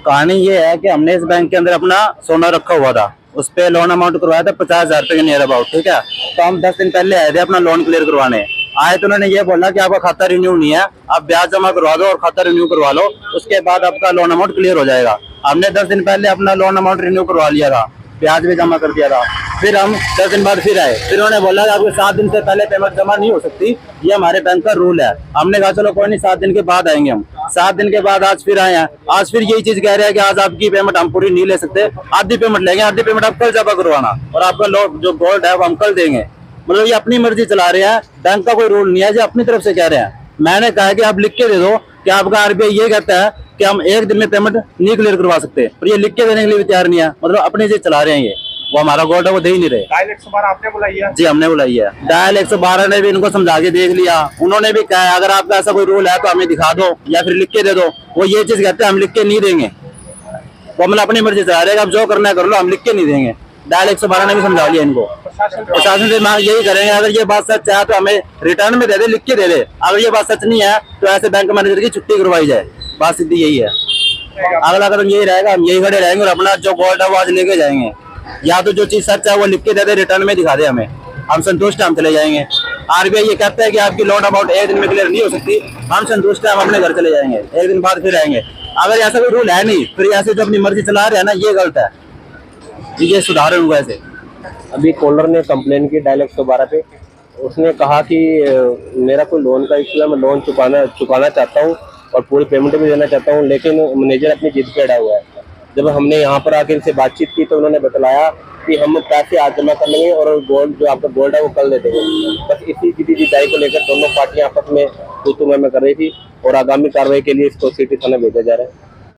कहानी ये है कि हमने इस बैंक के अंदर अपना सोना रखा हुआ था, उस पे लोन अमाउंट करवाया था 50,000 रुपए के नियर अबाउट। ठीक है, तो हम 10 दिन पहले आए थे अपना लोन क्लियर करवाने। आए तो उन्होंने ये बोला कि आपका खाता रिन्यू नहीं है, आप ब्याज जमा करवा दो और खाता रिन्यू करवा लो, उसके बाद आपका लोन अमाउंट क्लियर हो जाएगा। हमने 10 दिन पहले अपना लोन अमाउंट रिन्यू करवा लिया था, ब्याज भी जमा कर दिया था। फिर हम 10 दिन बाद फिर आए, फिर उन्होंने बोला कि आपको 7 दिन से पहले पेमेंट जमा नहीं हो सकती, ये हमारे बैंक का रूल है। हमने कहा चलो कोई नहीं, 7 दिन के बाद आएंगे हम। 7 दिन के बाद आज फिर आए हैं, आज फिर यही चीज कह रहे हैं कि आज आपकी पेमेंट हम पूरी नहीं ले सकते, आधी पेमेंट लेंगे, आधी पेमेंट आप कल जमा करवाना और आपका लोन जो गोल्ड है वो हम कल देंगे। मतलब ये अपनी मर्जी चला रहे हैं, बैंक का कोई रूल नहीं है, जो अपनी तरफ से कह रहे हैं। मैंने कहा कि आप लिख के दे दो कि आपका आरबीआई ये कहता है कि हम 1 दिन में पेमेंट नहीं क्लियर करवा सकते, पर ये लिख के देने के लिए भी तैयार नहीं है। मतलब अपने से चला रहे हैं ये, वो हमारा गोल्ड है वो दे ही नहीं रहे। डायल 112 आपने बुलाई है? जी हमने बुलाई है। डायल 112 ने भी इनको समझा के देख लिया, उन्होंने भी कहा अगर आपका ऐसा कोई रूल है तो हमें दिखा दो या फिर लिख के दे दो। वो ये चीज कहते हैं हम लिख के नहीं देंगे, वो मतलब अपनी मर्जी चला रहे हैं, अब जो करना है कर लो, हम लिख के नहीं देंगे। डायल 112 ने भी समझा लिया इनको। प्रशासन से मांग यही करेंगे, अगर ये बात सच है तो हमें रिटर्न में दे दे, लिख के दे दे। अगर ये बात सच नहीं है तो ऐसे बैंक मैनेजर की छुट्टी करवाई जाए, बात सीधी यही है। अगला कदम यही रहेगा, हम यही खड़े रहेंगे और अपना जो गोल्ड है वो आज लेके जाएंगे। या तो जो चीज सच है वो लिख के दे दे, रिटर्न में दिखा दे हमें, हम संतुष्ट हैं, हम चले जाएंगे। आरबीआई ये कहता है कि आपकी लोन अमाउंट 1 दिन में क्लियर नहीं हो सकती, हम संतुष्ट हैं, हम अपने घर चले जाएंगे, 1 दिन बाद फिर आएंगे। अगर ऐसा कोई रूल है नहीं, फिर ऐसे जो अपनी मर्जी चला रहे हैं ना, ये गलत है, ये सुधार होगा ऐसे। अभी कॉलर ने कंप्लेन की डायल 112 पे, उसने कहा कि मेरा कोई लोन का इशू है, मैं लोन चुकाना चाहता हूँ और पूरी पेमेंट भी देना चाहता हूँ, लेकिन मैनेजर अपनी जिद पे अड़ा हुआ है। जब हमने यहाँ पर आके इनसे बातचीत की तो उन्होंने बतलाया कि हम पैसे आज जमा कर लेंगे और गोल्ड जो आपका गोल्ड है वो कल दे देंगे। बस इसी जिद्दी को लेकर दोनों पार्टियां आपस में तू मैं कर रही थी और आगामी कार्रवाई के लिए इसको सिटी थाना भेजा जा रहा है।